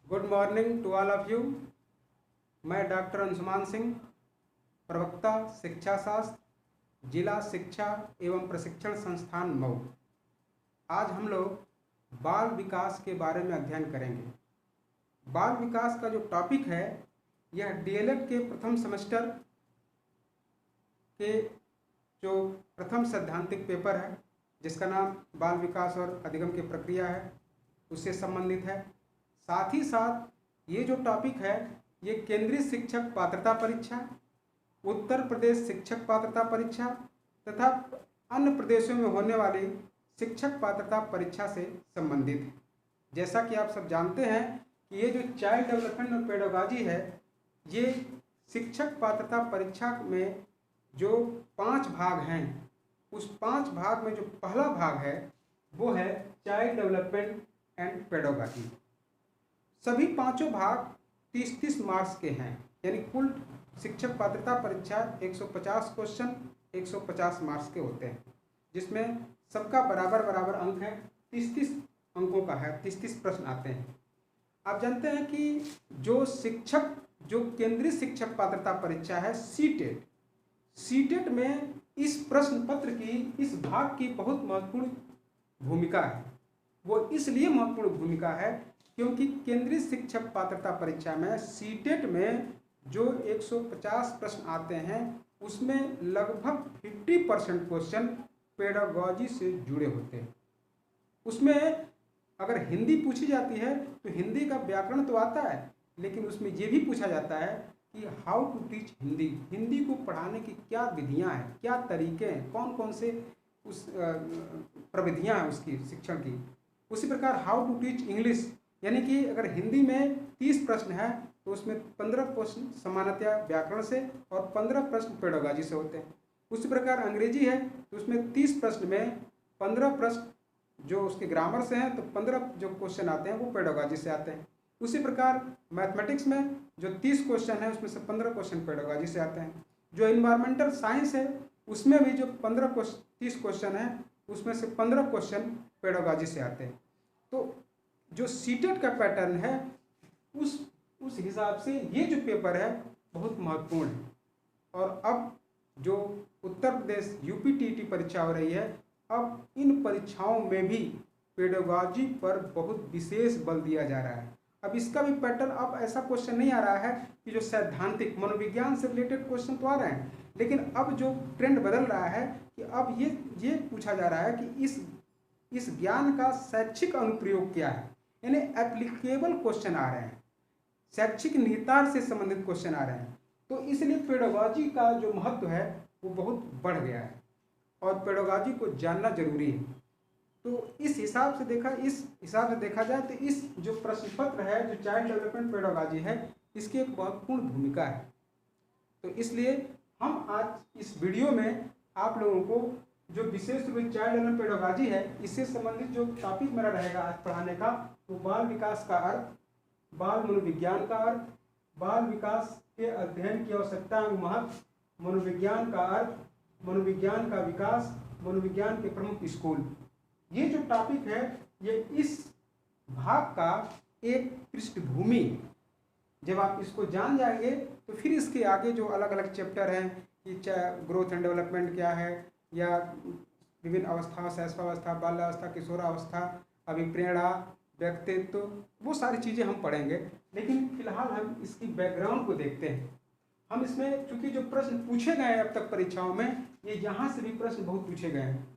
Good morning to all of you. मैं doctor Anshuman Singh, प्रवक्ता शिक्षा शास्त्र, जिला शिक्षा एवं प्रशिक्षण संस्थान मऊ। आज हम लोग बाल विकास के बारे में अध्ययन करेंगे। बाल विकास का जो टॉपिक है यह डीएलएड के प्रथम सेमेस्टर के जो प्रथम सैद्धांतिक पेपर है जिसका नाम बाल विकास और अधिगम की प्रक्रिया है उससे संबंधित है। साथ ही साथ ये जो टॉपिक है ये केंद्रीय शिक्षक पात्रता परीक्षा, उत्तर प्रदेश शिक्षक पात्रता परीक्षा तथा अन्य प्रदेशों में होने वाली शिक्षक पात्रता परीक्षा से संबंधित है। जैसा कि आप सब जानते हैं कि ये जो चाइल्ड डेवलपमेंट और पेडागॉजी है ये शिक्षक पात्रता परीक्षा में जो 5 भाग हैं उस 5 भाग में जो पहला भाग है वो है चाइल्ड डेवलपमेंट एंड पेडागॉजी। सभी पांचों भाग 30-30 मार्क्स के हैं, यानी कुल शिक्षक पात्रता परीक्षा 150 क्वेश्चन 150 मार्क्स के होते हैं, जिसमें सबका बराबर बराबर अंक है। 30-30 अंकों का है, 30-30 प्रश्न आते हैं। आप जानते हैं कि जो केंद्रीय शिक्षक पात्रता परीक्षा है सीटेट में इस प्रश्न पत्र की इस भाग की बहुत महत्वपूर्ण भूमिका है। वो इसलिए महत्वपूर्ण भूमिका है क्योंकि केंद्रीय शिक्षक पात्रता परीक्षा में सीटेट में जो 150 प्रश्न आते हैं उसमें लगभग 50% क्वेश्चन पेडागॉजी से जुड़े होते हैं। उसमें अगर हिंदी पूछी जाती है तो हिंदी का व्याकरण तो आता है, लेकिन उसमें ये भी पूछा जाता है कि हाउ टू टीच हिंदी को पढ़ाने की क्या विधियां हैं, क्या तरीके हैं, कौन कौन से उस प्रविधियां हैं उसकी शिक्षण की। उसी प्रकार हाउ टू टीच इंग्लिश, यानी कि अगर हिंदी में 30 प्रश्न है तो उसमें 15 प्रश्न सामान्यतया व्याकरण से और 15 प्रश्न पेडागॉजी से होते हैं। उसी प्रकार अंग्रेजी है तो उसमें 30 प्रश्न में 15 प्रश्न जो उसके ग्रामर से हैं तो 15 जो क्वेश्चन आते हैं वो पेडागॉजी से आते हैं। उसी प्रकार मैथमेटिक्स में जो 30 क्वेश्चन है उसमें से 15 क्वेश्चन पेडागॉजी से आते हैं। जो इन्वायरमेंटल साइंस है उसमें भी जो 30 क्वेश्चन है उसमें से 15 क्वेश्चन पेडागॉजी से आते हैं। तो जो सीटेट का पैटर्न है उस हिसाब से ये जो पेपर है बहुत महत्वपूर्ण है। और अब जो उत्तर प्रदेश यूपीटीटी परीक्षा हो रही है, अब इन परीक्षाओं में भी पेडागॉजी पर बहुत विशेष बल दिया जा रहा है। अब इसका भी पैटर्न, अब ऐसा क्वेश्चन नहीं आ रहा है कि जो सैद्धांतिक मनोविज्ञान से रिलेटेड क्वेश्चन तो आ रहे हैं, लेकिन अब जो ट्रेंड बदल रहा है कि अब ये पूछा जा रहा है कि इस ज्ञान का शैक्षिक अनुप्रयोग क्या है, यानी एप्लीकेबल क्वेश्चन आ रहे हैं, शैक्षिक निहितार्थ से संबंधित क्वेश्चन आ रहे हैं। तो इसलिए पेडागॉजी का जो महत्व है वो बहुत बढ़ गया है और पेडागॉजी को जानना जरूरी है। तो इस हिसाब से देखा जाए तो इस जो प्रश्न पत्र है जो चाइल्ड डेवलपमेंट पेडागॉजी है इसकी एक महत्वपूर्ण भूमिका है। तो इसलिए हम आज इस वीडियो में आप लोगों को जो विशेष रूप से चाइल्ड डेवलपमेंट पेडागॉजी है इससे संबंधित जो टॉपिक मेरा रहेगा आज पढ़ाने का वो बाल विकास का अर्थ, बाल मनोविज्ञान का अर्थ, बाल विकास के अध्ययन की आवश्यकता एवं महत्व, मनोविज्ञान का अर्थ, मनोविज्ञान का विकास, मनोविज्ञान के प्रमुख स्कूल। ये जो टॉपिक है ये इस भाग का एक पृष्ठभूमि है। जब आप इसको जान जाएंगे तो फिर इसके आगे जो अलग अलग चैप्टर हैं कि ग्रोथ एंड डेवलपमेंट क्या है, या विभिन्न अवस्था, शैशवावस्था, बाल्यावस्था, किशोरावस्था, अभिप्रेरणा, व्यक्तित्व, वो सारी चीज़ें हम पढ़ेंगे। लेकिन फिलहाल हम इसकी बैकग्राउंड को देखते हैं। हम इसमें चूंकि जो प्रश्न पूछे गए हैं अब तक परीक्षाओं में, ये यहाँ से भी प्रश्न बहुत पूछे गए हैं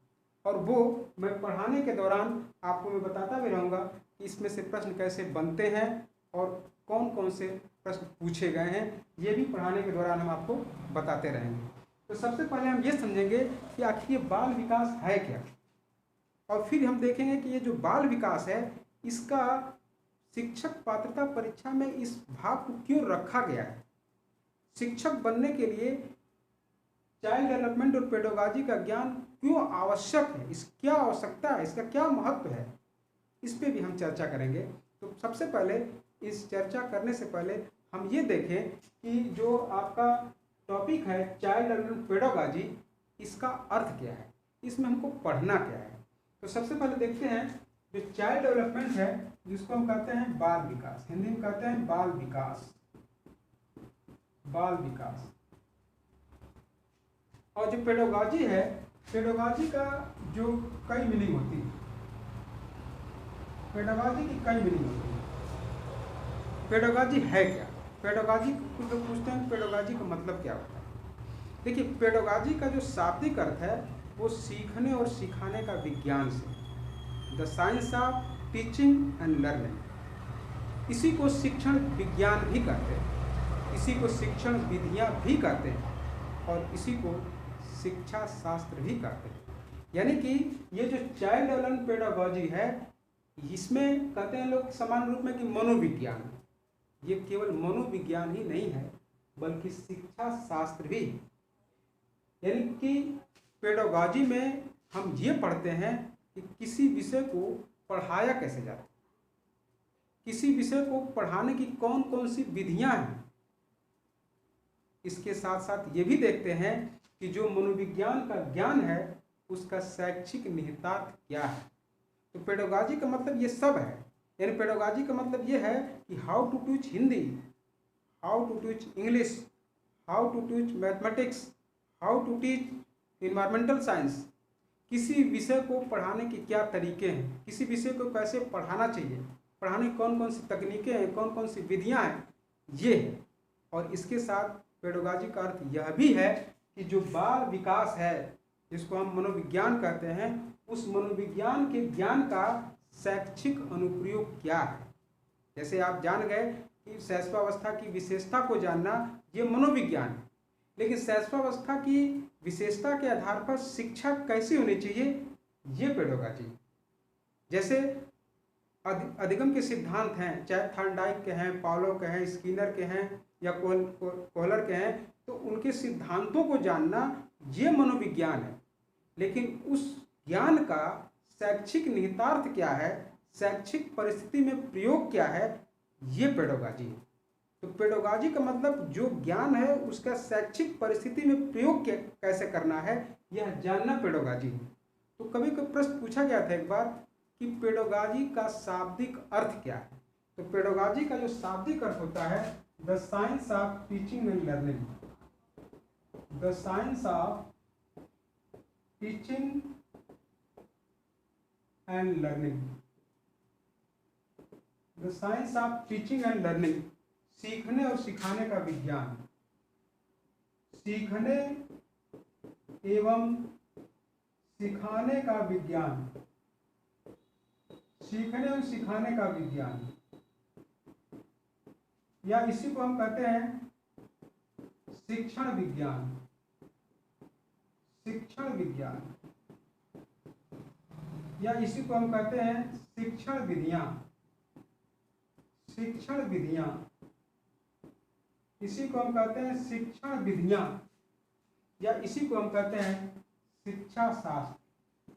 और वो मैं पढ़ाने के दौरान आपको मैं बताता भी रहूँगा कि इसमें से प्रश्न कैसे बनते हैं और कौन कौन से प्रश्न पूछे गए हैं, ये भी पढ़ाने के दौरान हम आपको बताते रहेंगे। तो सबसे पहले हम ये समझेंगे कि आखिर ये बाल विकास है क्या, और फिर हम देखेंगे कि ये जो बाल विकास है इसका शिक्षक पात्रता परीक्षा में इस भाग को क्यों रखा गया है। शिक्षक बनने के लिए चाइल्ड डेवलपमेंट और पेडागॉजी का ज्ञान क्यों आवश्यक है, इस क्या आवश्यकता है, इसका क्या महत्व है, इस पे भी हम चर्चा करेंगे। तो सबसे पहले इस चर्चा करने से पहले हम ये देखें कि जो आपका टॉपिक है चाइल्ड डेवलपमेंट पेडागॉजी, इसका अर्थ क्या है, इसमें हमको पढ़ना क्या है। तो सबसे पहले देखते हैं जो चाइल्ड डेवलपमेंट है जिसको हम कहते हैं बाल विकास, हिंदी में कहते हैं बाल विकास, बाल विकास। और जो पेडागॉजी है, पेडागॉजी का जो कई मीनिंग होती है, पेडागॉजी की कई मीनिंग होती है। पेडागॉजी है क्या? पेडागॉजी को लोग पूछते हैं पेडागॉजी का मतलब क्या होता है। देखिए, पेडागॉजी का जो शाब्दिक अर्थ है वो सीखने और सिखाने का विज्ञान से, the science of teaching and learning. इसी को शिक्षण विज्ञान भी कहते हैं, इसी को शिक्षण विधियाँ भी कहते हैं और इसी को शिक्षा शास्त्र भी कहते हैं। यानी कि ये जो चाइल्ड डेवलपमेंट पेडागॉजी है, इसमें कहते हैं लोग समान रूप में कि मनोविज्ञान। ये केवल मनोविज्ञान ही नहीं है बल्कि शिक्षा शास्त्र भी है। यानी कि पेडागॉजी में हम ये पढ़ते हैं कि किसी विषय को पढ़ाया कैसे जाता है, किसी विषय को पढ़ाने की कौन कौन सी विधियां हैं। इसके साथ साथ ये भी देखते हैं कि जो मनोविज्ञान का ज्ञान है उसका शैक्षिक निहितार्थ क्या है। तो पेडागॉजी का मतलब ये सब है। यानी पेडागॉजी का मतलब ये है कि how to teach Hindi, how to teach English, how to teach mathematics, how to teach environmental science. किसी विषय को पढ़ाने के क्या तरीके हैं, किसी विषय को कैसे पढ़ाना चाहिए, पढ़ाने की कौन कौन सी तकनीकें हैं, कौन कौन सी विधियां हैं, ये है। और इसके साथ पेडागॉजी का अर्थ यह भी है कि जो बाल विकास है जिसको हम मनोविज्ञान कहते हैं, उस मनोविज्ञान के ज्ञान का शैक्षिक अनुप्रयोग क्या है। जैसे आप जान गए कि शैशवावस्था की विशेषता को जानना ये मनोविज्ञान है, लेकिन शैशवावस्था की विशेषता के आधार पर शिक्षा कैसी होनी चाहिए ये पेडागॉजी। जैसे अधिगम के सिद्धांत हैं, चाहे थॉर्नडाइक के हैं, पावलोव के हैं, स्किनर के हैं या कोहलर के हैं, तो उनके सिद्धांतों को जानना ये मनोविज्ञान है। लेकिन उस ज्ञान का शैक्षिक निहितार्थ क्या है, शैक्षिक परिस्थिति में प्रयोग क्या है, ये पेडागॉजी है। तो पेडागॉजी का मतलब जो ज्ञान है उसका शैक्षिक परिस्थिति में प्रयोग कैसे करना है, यह जानना पेडागॉजी है। तो कभी कभी प्रश्न पूछा गया था एक बार कि पेडागॉजी का शाब्दिक अर्थ क्या है। तो पेडागॉजी का जो शाब्दिक अर्थ होता है, the science of teaching and learning, the science of teaching and learning, the science of teaching and learning, सीखने और सिखाने का विज्ञान, सीखने एवं सिखाने का विज्ञान, सीखने और सिखाने का विज्ञान, या इसी को हम कहते हैं शिक्षण विज्ञान, शिक्षण विज्ञान, या इसी को हम कहते हैं शिक्षण विधियां, शिक्षण विधियां, इसी को हम कहते हैं शिक्षण विधियां, या इसी को हम कहते हैं शिक्षा शास्त्र,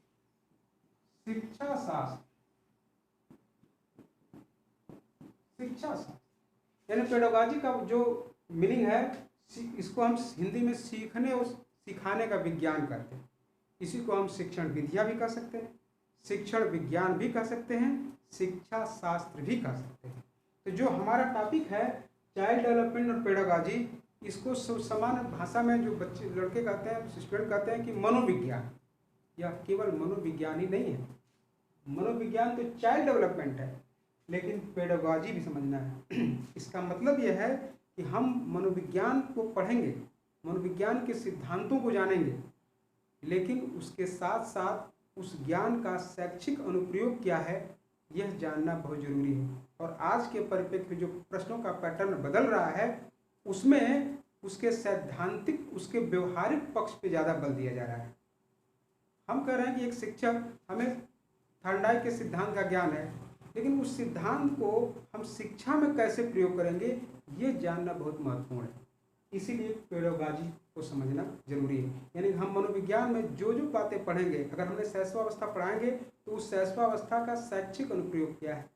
शिक्षा शास्त्र, शिक्षा शास्त्र। यानी पेडागॉजी का जो मीनिंग है, इसको हम हिंदी में सीखने और सिखाने का विज्ञान कहते हैं। इसी को हम शिक्षण विधियां भी कह सकते हैं, शिक्षण विज्ञान भी कह सकते हैं, शिक्षा शास्त्र भी कह सकते हैं। तो जो हमारा टॉपिक है चाइल्ड डेवलपमेंट और पेडागॉजी, इसको सामान्य भाषा में जो बच्चे लड़के कहते हैं, स्टूडेंट कहते हैं कि मनोविज्ञान। यह केवल मनोविज्ञान ही नहीं है, मनोविज्ञान तो चाइल्ड डेवलपमेंट है, लेकिन पेडागॉजी भी समझना है। इसका मतलब यह है कि हम मनोविज्ञान को पढ़ेंगे, मनोविज्ञान के सिद्धांतों को जानेंगे, लेकिन उसके साथ साथ उस ज्ञान का शैक्षिक अनुप्रयोग क्या है यह जानना बहुत जरूरी है। और आज के परिप्रेक्ष्य में जो प्रश्नों का पैटर्न बदल रहा है उसमें उसके सैद्धांतिक, उसके व्यवहारिक पक्ष पे ज़्यादा बल दिया जा रहा है। हम कह रहे हैं कि एक शिक्षक, हमें थॉर्नडाइक के सिद्धांत का ज्ञान है, लेकिन उस सिद्धांत को हम शिक्षा में कैसे प्रयोग करेंगे ये जानना बहुत महत्वपूर्ण है। इसीलिए पेडागॉजी को समझना जरूरी है। यानी हम मनोविज्ञान में जो जो बातें पढ़ेंगे, अगर हमने शैशवावस्था पढ़ाएंगे तो उस शैशवावस्था का शैक्षिक अनुप्रयोग क्या है,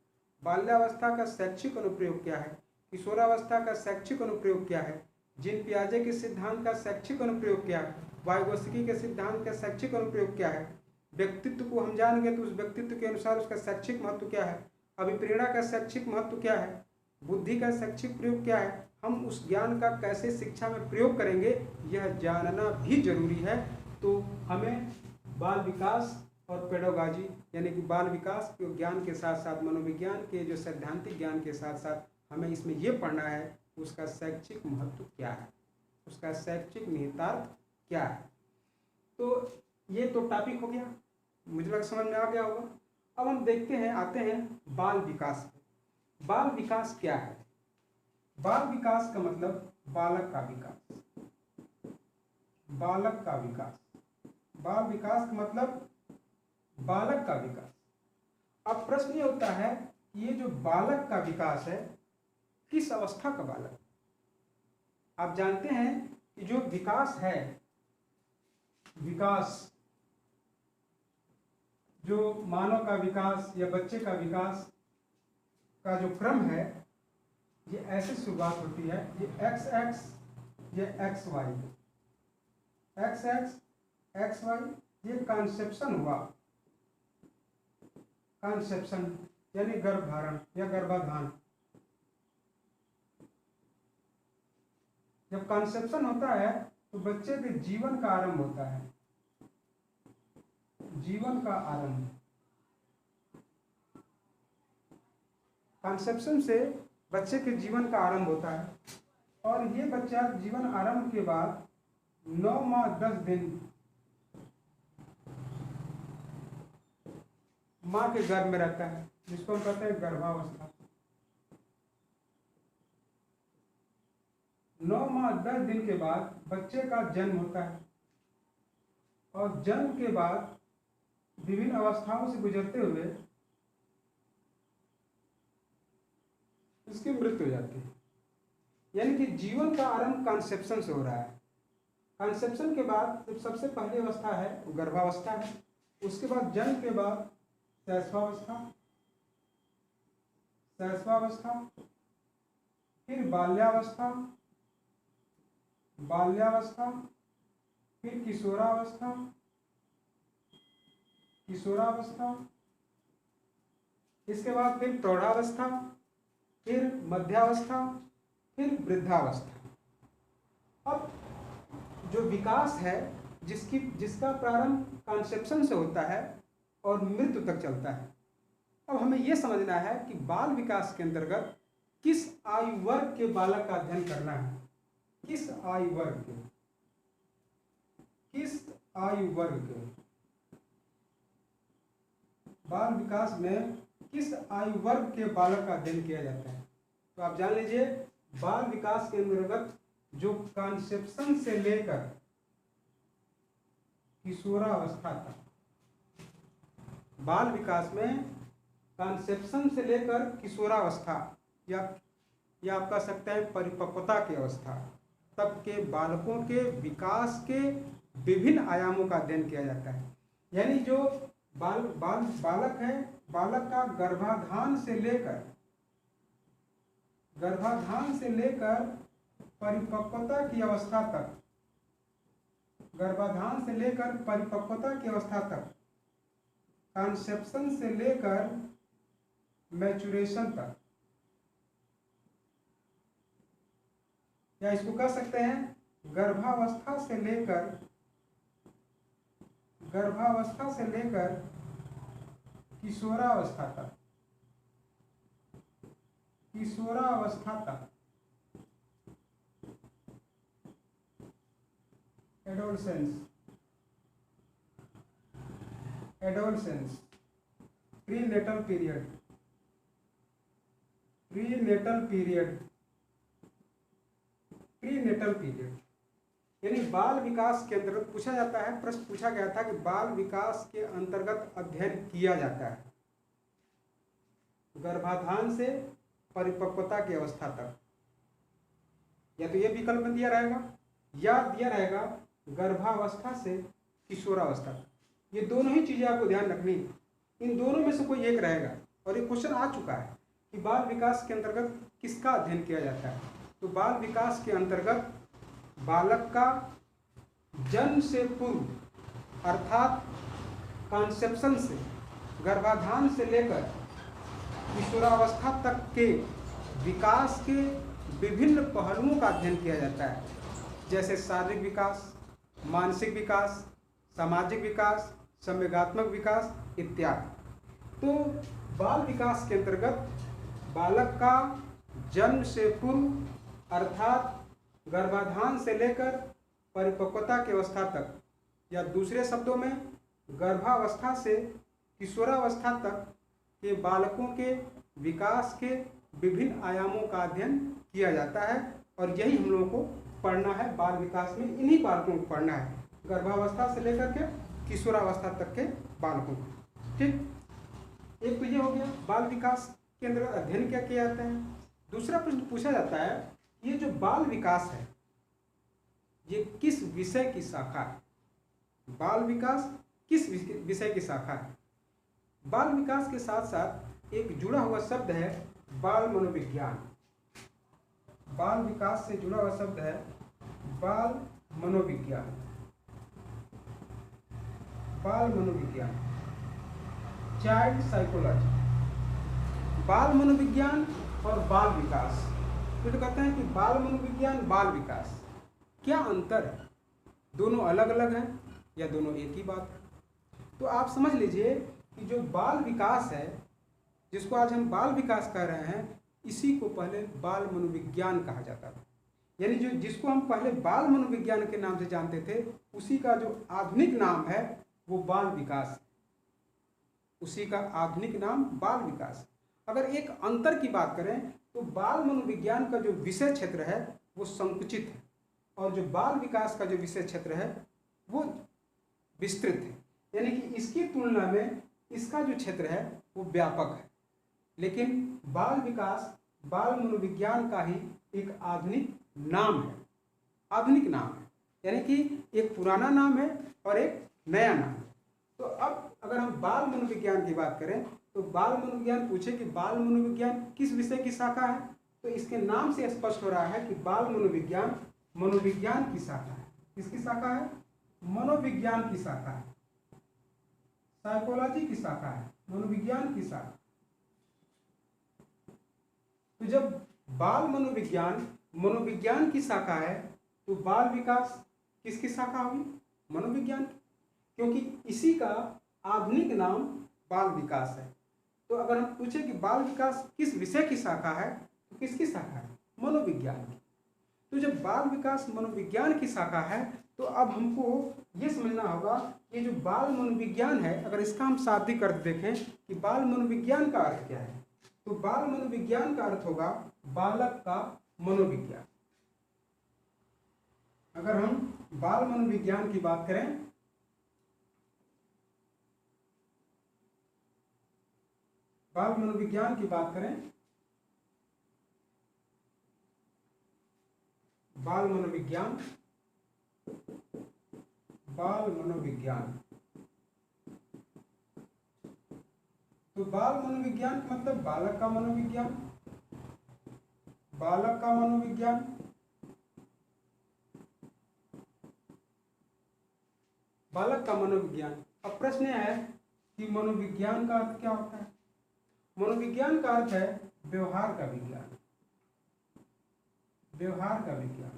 बाल्यावस्था का शैक्षिक अनुप्रयोग क्या है, किशोरावस्था का शैक्षिक अनुप्रयोग क्या है, जीन पियाजे के सिद्धांत का शैक्षिक अनुप्रयोग क्या है, वाइगोत्स्की के सिद्धांत का शैक्षिक अनुप्रयोग क्या है, व्यक्तित्व को हम जान गए तो उस व्यक्तित्व के अनुसार उसका शैक्षिक महत्व क्या है, अभिप्रेरणा का शैक्षिक महत्व क्या है, बुद्धि का शैक्षिक प्रयोग क्या है, हम उस ज्ञान का कैसे शिक्षा में प्रयोग करेंगे, यह जानना भी जरूरी है। तो हमें बाल विकास और पेडागॉजी यानी कि बाल विकास के ज्ञान के साथ साथ मनोविज्ञान के जो सैद्धांतिक ज्ञान के साथ साथ हमें इसमें ये पढ़ना है उसका शैक्षिक महत्व क्या है, उसका शैक्षिक निहितार्थ क्या है। तो ये तो टॉपिक हो गया, मुझे लगा समझ में आ गया होगा। अब हम देखते हैं, आते हैं बाल विकास पे। बाल विकास क्या है? बाल विकास का मतलब बालक का विकास, बालक का विकास। बाल विकास का मतलब बालक का विकास। अब प्रश्न ये होता है कि ये जो बालक का विकास है किस अवस्था का बालक? आप जानते हैं कि जो विकास है, विकास जो मानव का विकास या बच्चे का विकास का जो क्रम है ये ऐसे शुरुआत होती है, ये XX, ये XY, XX, XY, ये कॉन्सेप्शन हुआ, कॉन्सेप्शन यानी गर्भधारण या गर्भाधान। जब कॉन्सेप्शन होता है तो बच्चे के जीवन का आरंभ होता है, जीवन का आरंभ। कॉन्सेप्शन से बच्चे के जीवन का आरंभ होता है और ये बच्चा जीवन आरंभ के बाद 9 माह 10 दिन माँ के गर्भ में रहता है, जिसको हम कहते हैं गर्भावस्था। 9 माह 10 दिन के बाद बच्चे का जन्म होता है और जन्म के बाद विभिन्न अवस्थाओं से गुजरते हुए इसकी मृत्यु हो जाती है। यानी कि जीवन का आरंभ कॉन्सेप्शन से हो रहा है। कॉन्सेप्शन के बाद जब सबसे पहली अवस्था है वो गर्भावस्था है, उसके बाद जन्म के बाद शैशवावस्था, शैशवावस्था, फिर बाल्यावस्था, बाल्यावस्था, फिर किशोरावस्था, किशोरावस्था, इसके बाद फिर प्रौढ़ावस्था, फिर मध्यावस्था, फिर वृद्धावस्था। अब जो विकास है जिसका प्रारंभ कॉन्सेप्शन से होता है और मृत्यु तक चलता है, अब हमें यह समझना है कि बाल विकास के अंतर्गत किस आयु वर्ग के बालक का अध्ययन करना है, किस आयु वर्ग के, किस आयु वर्ग के बाल विकास में किस आयु वर्ग के बालक का अध्ययन किया जाता है। तो आप जान लीजिए बाल विकास के अंतर्गत जो कॉन्सेप्शन से लेकर किशोरावस्था तक, बाल विकास में कॉन्सेप्शन से लेकर किशोरावस्था या आप कह सकते हैं परिपक्वता की अवस्था तक के बालकों के विकास के विभिन्न आयामों का अध्ययन किया जाता है। यानी जो बालक है, बालक का गर्भाधान से लेकर परिपक्वता की अवस्था तक, गर्भाधान से लेकर परिपक्वता की अवस्था तक, कॉन्सेप्शन से लेकर मैचुरेशन तक, या इसको कह सकते हैं गर्भावस्था से लेकर किशोरावस्था तक, किशोरावस्था तक, एडोलसेंस, प्रीनेटल पीरियड यानी बाल विकास के अंतर्गत पूछा जाता है, प्रश्न पूछा गया था कि बाल विकास के अंतर्गत अध्ययन किया जाता है गर्भाधान से परिपक्वता की अवस्था तक, या तो ये विकल्प में दिया रहेगा या दिया रहेगा गर्भावस्था से किशोरावस्था तक। ये दोनों ही चीजें आपको ध्यान रखनी, इन दोनों में से कोई एक रहेगा। और ये क्वेश्चन आ चुका है कि बाल विकास के अंतर्गत किसका अध्ययन किया जाता है। तो बाल विकास के अंतर्गत बालक का जन्म से पूर्व अर्थात कॉन्सेप्शन से, गर्भाधान से लेकर किशोरावस्था तक के विकास के विभिन्न पहलुओं का अध्ययन किया जाता है, जैसे शारीरिक विकास, मानसिक विकास, सामाजिक विकास, संवेगात्मक विकास इत्यादि। तो बाल विकास के अंतर्गत बालक का जन्म से पूर्व अर्थात गर्भाधान से लेकर परिपक्वता की अवस्था तक, या दूसरे शब्दों में गर्भावस्था से किशोरावस्था तक के बालकों के विकास के विभिन्न आयामों का अध्ययन किया जाता है। और यही हम लोगों को पढ़ना है बाल विकास में, इन्हीं बालकों को पढ़ना है, गर्भावस्था से लेकर के किशोरावस्था तक के बालकों को। ठीक, एक तो ये हो गया बाल विकास के अंदर अध्ययन क्या किया जाता है। दूसरा प्रश्न पूछा जाता है, ये जो बाल विकास है ये किस विषय की शाखा है? बाल विकास किस विषय की शाखा है? बाल विकास के साथ साथ एक जुड़ा हुआ शब्द है बाल मनोविज्ञान। बाल विकास से जुड़ा हुआ शब्द है बाल मनोविज्ञान। बाल मनोविज्ञान, चाइल्ड साइकोलॉजी। बाल मनोविज्ञान और बाल विकास, तो कहते हैं कि बाल मनोविज्ञान, बाल विकास, क्या अंतर है? दोनों अलग अलग हैं या दोनों एक ही बात है? तो आप समझ लीजिए कि जो बाल विकास है, जिसको आज हम बाल विकास कह रहे हैं, इसी को पहले बाल मनोविज्ञान कहा जाता था। यानी जो जिसको हम पहले बाल मनोविज्ञान के नाम से जानते थे, उसी का जो आधुनिक नाम है वो बाल विकास है। उसी का आधुनिक नाम बाल विकास। अगर एक अंतर की बात करें तो बाल मनोविज्ञान का जो विषय क्षेत्र है वो संकुचित है, और जो बाल विकास का जो विषय क्षेत्र है वो विस्तृत है। यानी कि इसकी तुलना में इसका जो क्षेत्र है वो व्यापक है। लेकिन बाल विकास बाल मनोविज्ञान का ही एक आधुनिक नाम है, आधुनिक नाम है, यानी कि एक पुराना नाम है और एक नया नाम है। तो अब अगर हम बाल मनोविज्ञान की बात करें तो बाल मनोविज्ञान पूछे कि बाल मनोविज्ञान किस विषय की शाखा है, तो इसके नाम से स्पष्ट हो रहा है कि बाल मनोविज्ञान मनोविज्ञान की शाखा है। किसकी शाखा है? मनोविज्ञान की शाखा है, साइकोलॉजी की शाखा है, मनोविज्ञान की शाखा। तो जब बाल मनोविज्ञान मनोविज्ञान की शाखा है तो बाल विकास किसकी शाखा होगी? मनोविज्ञान की, क्योंकि इसी का आधुनिक नाम बाल विकास है। तो अगर हम पूछे कि बाल विकास किस विषय की शाखा है, तो किसकी शाखा है? मनोविज्ञान की। तो जब बाल विकास मनोविज्ञान की शाखा है तो अब हमको ये समझना होगा ये जो बाल मनोविज्ञान है, अगर इसका हम शाब्दिक अर्थ देखें कि बाल मनोविज्ञान का अर्थ क्या है, तो बाल मनोविज्ञान का अर्थ होगा बालक का मनोविज्ञान। अगर हम बाल मनोविज्ञान की बात करें, बाल मनोविज्ञान की बात करें, बाल मनोविज्ञान, बाल मनोविज्ञान, तो बाल मनोविज्ञान का मतलब बालक का मनोविज्ञान, बालक का मनोविज्ञान। बालक का मनोविज्ञान। अब प्रश्न यह है कि मनोविज्ञान का अर्थ क्या होता है? मनोविज्ञान का अर्थ है व्यवहार का विज्ञान, व्यवहार का विज्ञान।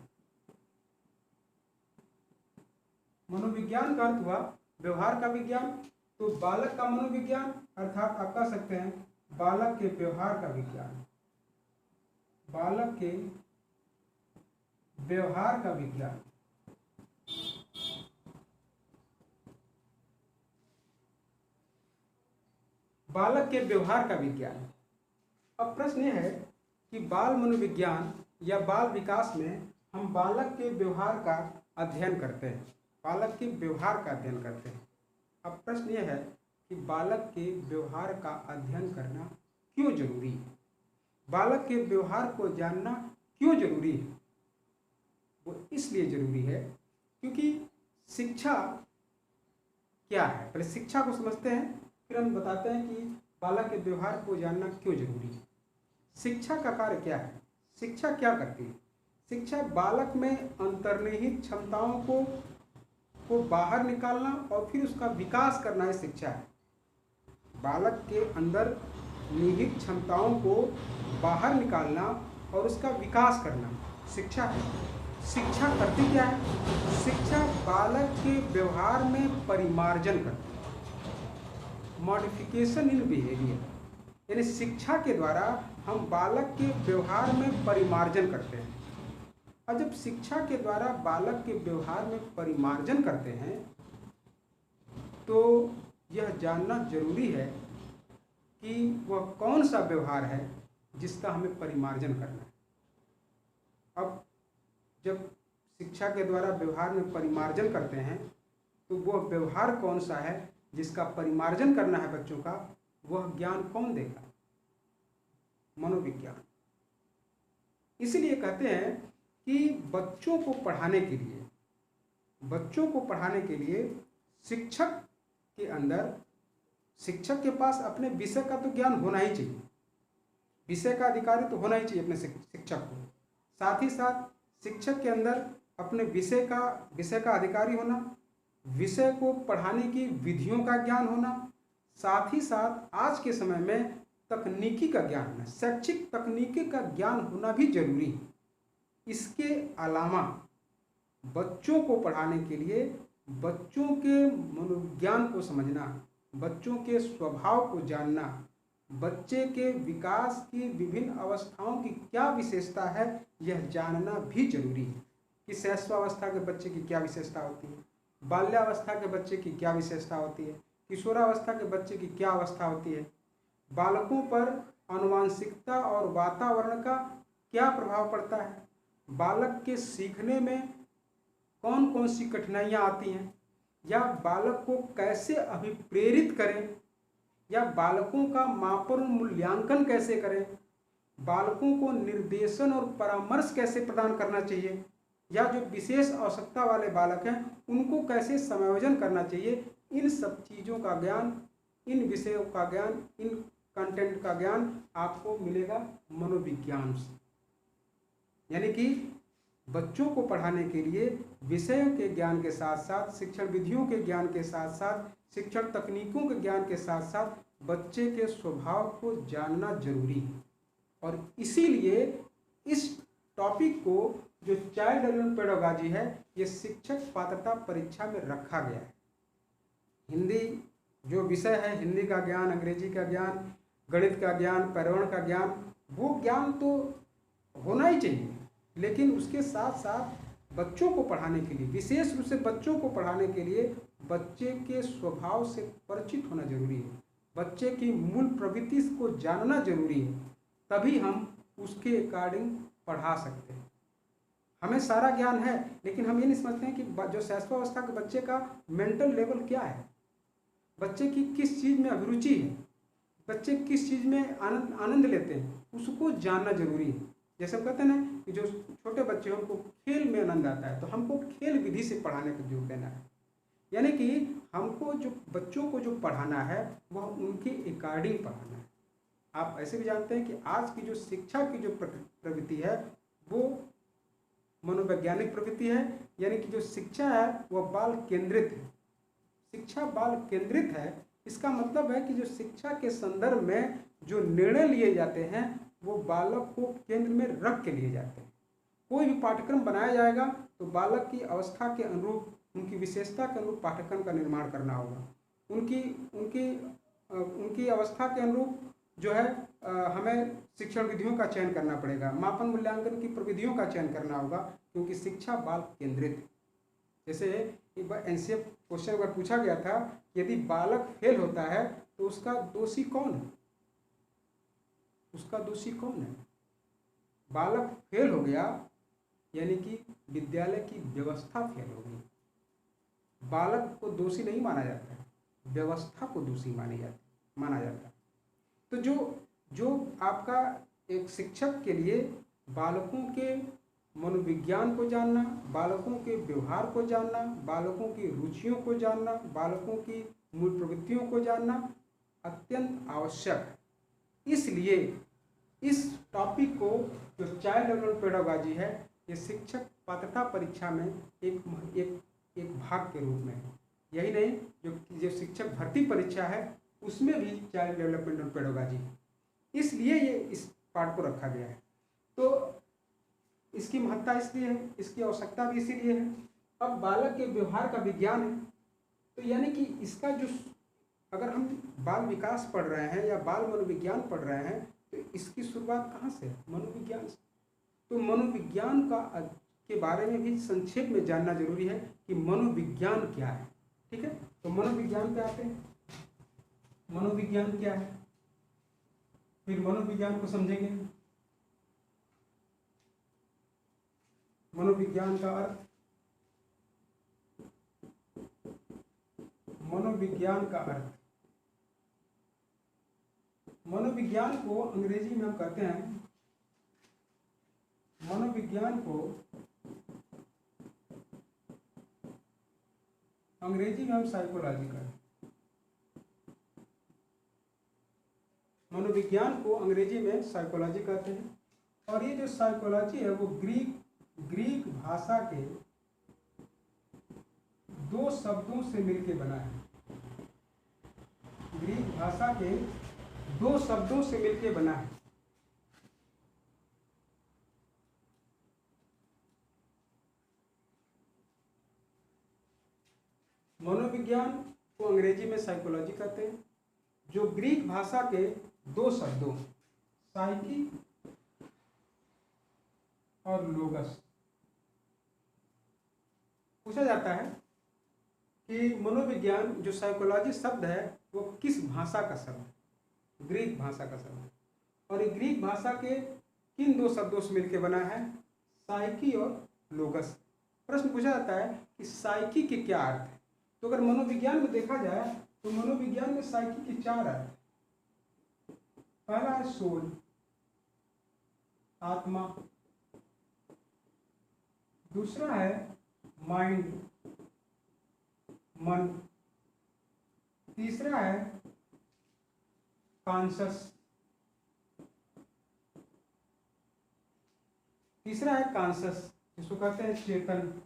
मनोविज्ञान का अर्थ हुआ व्यवहार का विज्ञान। तो बालक का मनोविज्ञान अर्थात आप कह सकते हैं बालक के व्यवहार का विज्ञान, बालक के व्यवहार का विज्ञान। बालक के व्यवहार का विज्ञान। अब प्रश्न यह है कि बाल मनोविज्ञान या बाल विकास में हम बालक के व्यवहार का अध्ययन करते हैं, बालक के व्यवहार का अध्ययन करते हैं। अब प्रश्न यह है कि बालक के व्यवहार का अध्ययन करना क्यों जरूरी है? बालक के व्यवहार को जानना क्यों जरूरी है? वो इसलिए जरूरी है क्योंकि शिक्षा क्या है, पहले शिक्षा को समझते हैं, फिर हम बताते हैं कि बालक के व्यवहार को जानना क्यों जरूरी है। शिक्षा का कार्य क्या है? शिक्षा क्या करती है? शिक्षा बालक में अंतर्निहित क्षमताओं को को बाहर निकालना और फिर उसका विकास करना ही शिक्षा है। बालक के अंदर निहित क्षमताओं को बाहर निकालना और उसका विकास करना शिक्षा है। शिक्षा करती क्या है? शिक्षा बालक के व्यवहार में परिमार्जन करती है, मॉडिफिकेशन इन बिहेवियर। यानी शिक्षा के द्वारा हम बालक के व्यवहार में परिमार्जन करते हैं। और जब शिक्षा के द्वारा बालक के व्यवहार में परिमार्जन करते हैं तो यह जानना जरूरी है कि वह कौन सा व्यवहार है जिसका हमें परिमार्जन करना है। अब जब शिक्षा के द्वारा व्यवहार में परिमार्जन करते हैं तो वह व्यवहार कौन सा है जिसका परिमार्जन करना है बच्चों का, वह ज्ञान कौन देगा? मनोविज्ञान। इसलिए कहते हैं कि बच्चों को पढ़ाने के लिए शिक्षक के अंदर, शिक्षक के पास अपने विषय का तो ज्ञान होना ही चाहिए, विषय का अधिकारी तो होना ही चाहिए अपने शिक्षक को। साथ ही साथ शिक्षक के अंदर अपने विषय का अधिकारी होना, विषय को पढ़ाने की विधियों का ज्ञान होना, साथ ही साथ आज के समय में तकनीकी का ज्ञान होना, शैक्षिक तकनीकी का ज्ञान होना भी जरूरी है। इसके अलावा बच्चों को पढ़ाने के लिए बच्चों के मनोविज्ञान को समझना, बच्चों के स्वभाव को जानना, बच्चे के विकास की विभिन्न अवस्थाओं की क्या विशेषता है यह जानना भी जरूरी है कि शैशवावस्था के बच्चे की क्या विशेषता होती है, बाल्यावस्था के बच्चे की क्या विशेषता होती है, किशोरावस्था के बच्चे की क्या अवस्था होती है, बालकों पर आनुवांशिकता और वातावरण का क्या प्रभाव पड़ता है, बालक के सीखने में कौन कौन सी कठिनाइयाँ आती हैं, या बालक को कैसे अभिप्रेरित करें, या बालकों का मापन मूल्यांकन कैसे करें, बालकों को निर्देशन और परामर्श कैसे प्रदान करना चाहिए, या जो विशेष आवश्यकता वाले बालक हैं उनको कैसे समायोजन करना चाहिए, इन सब चीज़ों का ज्ञान, इन विषयों का ज्ञान, इन कंटेंट का ज्ञान आपको मिलेगा मनोविज्ञान से। यानी कि बच्चों को पढ़ाने के लिए विषयों के ज्ञान के साथ साथ, शिक्षण विधियों के ज्ञान के साथ साथ, शिक्षण तकनीकों के ज्ञान के साथ साथ बच्चे के स्वभाव को जानना जरूरी है। और इसीलिए इस टॉपिक को जो चाइल्ड डेवलपमेंट पेडागॉजी है ये शिक्षक पात्रता परीक्षा में रखा गया है। हिंदी जो विषय है, हिंदी का ज्ञान, अंग्रेजी का ज्ञान, गणित का ज्ञान, पर्यावरण का ज्ञान, वो ज्ञान तो होना ही चाहिए, लेकिन उसके साथ साथ बच्चों को पढ़ाने के लिए, विशेष रूप से बच्चों को पढ़ाने के लिए बच्चे के स्वभाव से परिचित होना जरूरी है, बच्चे की मूल प्रवृत्ति को जानना जरूरी है, तभी हम उसके अकॉर्डिंग पढ़ा सकते हैं। हमें सारा ज्ञान है लेकिन हम ये नहीं समझते हैं कि जो शैशवावस्था के बच्चे का मेंटल लेवल क्या है, बच्चे की किस चीज़ में अभिरुचि है, बच्चे किस चीज़ में आनंद लेते हैं, उसको जानना जरूरी है। जैसे कहते हैं ना कि जो छोटे बच्चे हैं उनको खेल में आनंद आता है, तो हमको खेल विधि से पढ़ाने पर जोर देना है। यानी कि हमको जो बच्चों को जो पढ़ाना है वह उनके अकॉर्डिंग पढ़ाना है। आप ऐसे भी जानते हैं कि आज की जो शिक्षा की जो प्रवृत्ति है वो मनोवैज्ञानिक प्रवृत्ति है, यानी कि जो शिक्षा है वह बाल केंद्रित है। शिक्षा बाल केंद्रित है, इसका मतलब है कि जो शिक्षा के संदर्भ में जो निर्णय लिए जाते हैं वो बालक को केंद्र में रख के लिए जाते हैं। कोई भी पाठ्यक्रम बनाया जाएगा तो बालक की अवस्था के अनुरूप, उनकी विशेषता के अनुरूप पाठ्यक्रम का निर्माण करना होगा। उनकी अवस्था के अनुरूप जो है हमें शिक्षण विधियों का चयन करना पड़ेगा, मापन मूल्यांकन की प्रविधियों का चयन करना होगा, क्योंकि शिक्षा बाल केंद्रित है। जैसे एक बार एनसीएफ क्वेश्चन अगर पूछा गया था, यदि बालक फेल होता है तो उसका दोषी कौन है? उसका दोषी कौन है? बालक फेल हो गया यानी कि विद्यालय की व्यवस्था फेल हो गई। बालक को दोषी नहीं माना जाता है, व्यवस्था को दोषी माना जाता है। तो जो आपका एक शिक्षक के लिए बालकों के मनोविज्ञान को जानना, बालकों के व्यवहार को जानना, बालकों की रुचियों को जानना, बालकों की मूल प्रवृत्तियों को जानना अत्यंत आवश्यक है। इसलिए इस टॉपिक को जो चाइल्ड डेवलपमेंट पेडागॉजी है ये शिक्षक पात्रता परीक्षा में एक एक भाग के रूप में है। यही नहीं, जो शिक्षक भर्ती परीक्षा है उसमें भी चाइल्ड डेवलपमेंट और पेडागोजी, इसलिए ये इस पार्ट को रखा गया है। तो इसकी महत्ता इसलिए है, इसकी आवश्यकता भी इसीलिए है। अब बालक के व्यवहार का विज्ञान है, तो यानी कि इसका जो, अगर हम बाल विकास पढ़ रहे हैं या बाल मनोविज्ञान पढ़ रहे हैं तो इसकी शुरुआत कहाँ से? मनोविज्ञान से। तो मनोविज्ञान के बारे में भी संक्षेप में जानना जरूरी है कि मनोविज्ञान क्या है। ठीक है, तो मनोविज्ञान पे आते हैं। मनोविज्ञान क्या है, फिर मनोविज्ञान को समझेंगे। मनोविज्ञान का अर्थ, मनोविज्ञान का अर्थ, मनोविज्ञान को अंग्रेजी में हम कहते हैं, मनोविज्ञान को अंग्रेजी में हम साइकोलॉजी कहते हैं। मनोविज्ञान को अंग्रेजी में साइकोलॉजी कहते हैं। और ये जो साइकोलॉजी है वो ग्रीक भाषा के दो शब्दों से मिलकर बना है। ग्रीक भाषा के दो शब्दों से मिलकर बना है। मनोविज्ञान को अंग्रेजी में साइकोलॉजी कहते हैं, जो ग्रीक भाषा के दो शब्दों साइकी और लोगस। पूछा जाता है कि मनोविज्ञान, जो साइकोलॉजी शब्द है वो किस भाषा का शब्द है? ग्रीक भाषा का शब्द है। और ये ग्रीक भाषा के किन दो शब्दों से मिलकर बना है? साइकी और लोगस। प्रश्न पूछा जाता है कि साइकी के क्या अर्थ है? तो अगर मनोविज्ञान में देखा जाए तो मनोविज्ञान में साइकी के चार अर्थ। पहला है सोल, आत्मा। दूसरा है माइंड, मन। तीसरा है कॉन्शस, जिसको कहते हैं चेतन।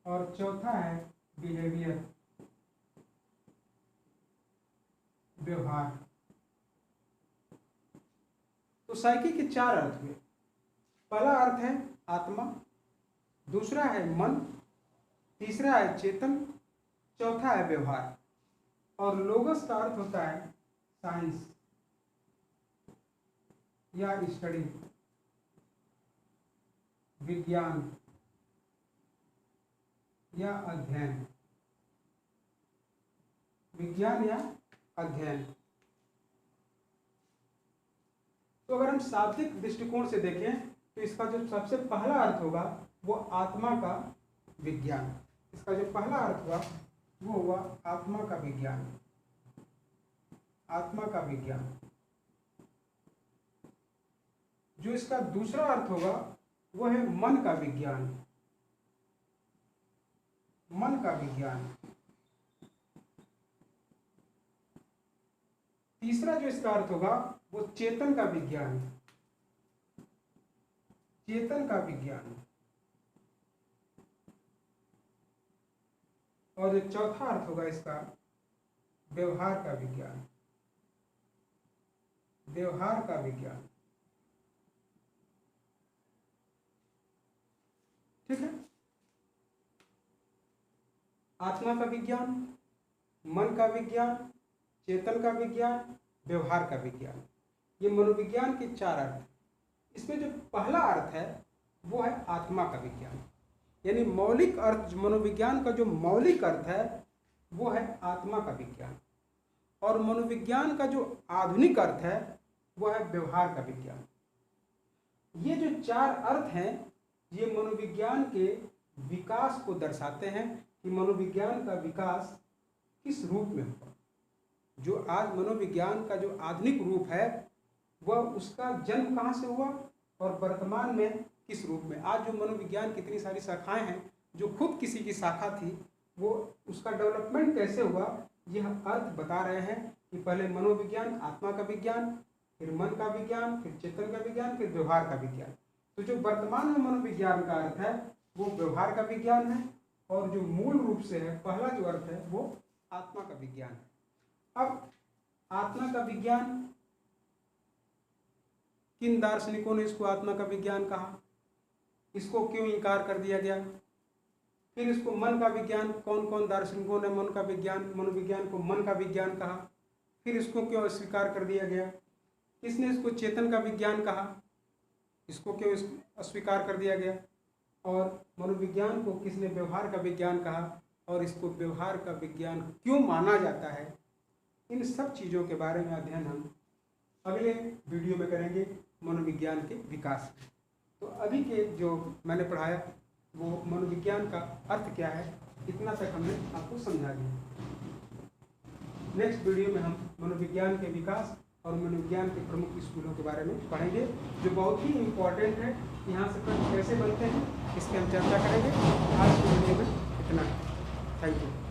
और चौथा है बिहेवियर, व्यवहार। तो साइकी के चार अर्थ हुए। पहला अर्थ है आत्मा, दूसरा है मन, तीसरा है चेतन, चौथा है व्यवहार। और लोगस का अर्थ होता है साइंस या स्टडी, विज्ञान या अध्ययन, विज्ञान या अध्ययन। तो अगर हम शाब्दिक दृष्टिकोण से देखें तो इसका जो सबसे पहला अर्थ होगा वो आत्मा का विज्ञान। इसका जो पहला अर्थ हुआ वो हुआ आत्मा का विज्ञान, आत्मा का विज्ञान। जो इसका दूसरा अर्थ होगा वो है मन का विज्ञान, मन का विज्ञान। तीसरा जो इसका अर्थ होगा वो चेतन का विज्ञान, चेतन का विज्ञान। और जो चौथा अर्थ होगा इसका व्यवहार का विज्ञान, व्यवहार का विज्ञान। ठीक है, आत्मा का विज्ञान, मन का विज्ञान, चेतन का विज्ञान, व्यवहार का विज्ञान। ये मनोविज्ञान के चार अर्थ। इसमें जो पहला अर्थ है वो है आत्मा का विज्ञान, यानी मौलिक अर्थ। मनोविज्ञान का जो मौलिक अर्थ है वो है आत्मा का विज्ञान। और मनोविज्ञान का जो आधुनिक अर्थ है वो है व्यवहार का विज्ञान। ये जो चार अर्थ हैं ये मनोविज्ञान के विकास को दर्शाते हैं कि मनोविज्ञान का विकास किस रूप में हुआ। जो आज मनोविज्ञान का जो आधुनिक रूप है वह उसका जन्म कहाँ से हुआ और वर्तमान में किस रूप में। आज जो मनोविज्ञान की इतनी सारी शाखाएं हैं, जो खुद किसी की शाखा थी, वो उसका डेवलपमेंट कैसे हुआ यह अर्थ बता रहे हैं कि पहले मनोविज्ञान, आत्मा का विज्ञान, फिर मन का विज्ञान, फिर चेतन का विज्ञान, फिर व्यवहार का विज्ञान। तो जो वर्तमान में मनोविज्ञान का अर्थ है वो व्यवहार का विज्ञान है, और जो मूल रूप से है पहला जो अर्थ है वो आत्मा का विज्ञान है। अब आत्मा का विज्ञान, किन दार्शनिकों ने इसको आत्मा का विज्ञान कहा, इसको क्यों इनकार कर दिया गया, फिर इसको मन का विज्ञान, कौन कौन दार्शनिकों ने मन का विज्ञान, मनोविज्ञान को मन का विज्ञान कहा, फिर इसको क्यों अस्वीकार कर दिया गया, किसने इसको चेतन का विज्ञान कहा, इसको क्यों अस्वीकार कर दिया गया, और मनोविज्ञान को किसने व्यवहार का विज्ञान कहा और इसको व्यवहार का विज्ञान क्यों माना जाता है। इन सब चीज़ों के बारे में अध्ययन हम अगले वीडियो में करेंगे, मनोविज्ञान के विकास में। तो अभी के जो मैंने पढ़ाया वो मनोविज्ञान का अर्थ क्या है, इतना तक हमने आपको समझा दिया। नेक्स्ट वीडियो में हम मनोविज्ञान के विकास और मनोविज्ञान के प्रमुख स्कूलों के बारे में पढ़ेंगे, जो बहुत ही इम्पोर्टेंट है। यहाँ से प्रश्न कैसे बनते हैं इसकी हम चर्चा करेंगे। आज की वीडियो में इतना। Thank you.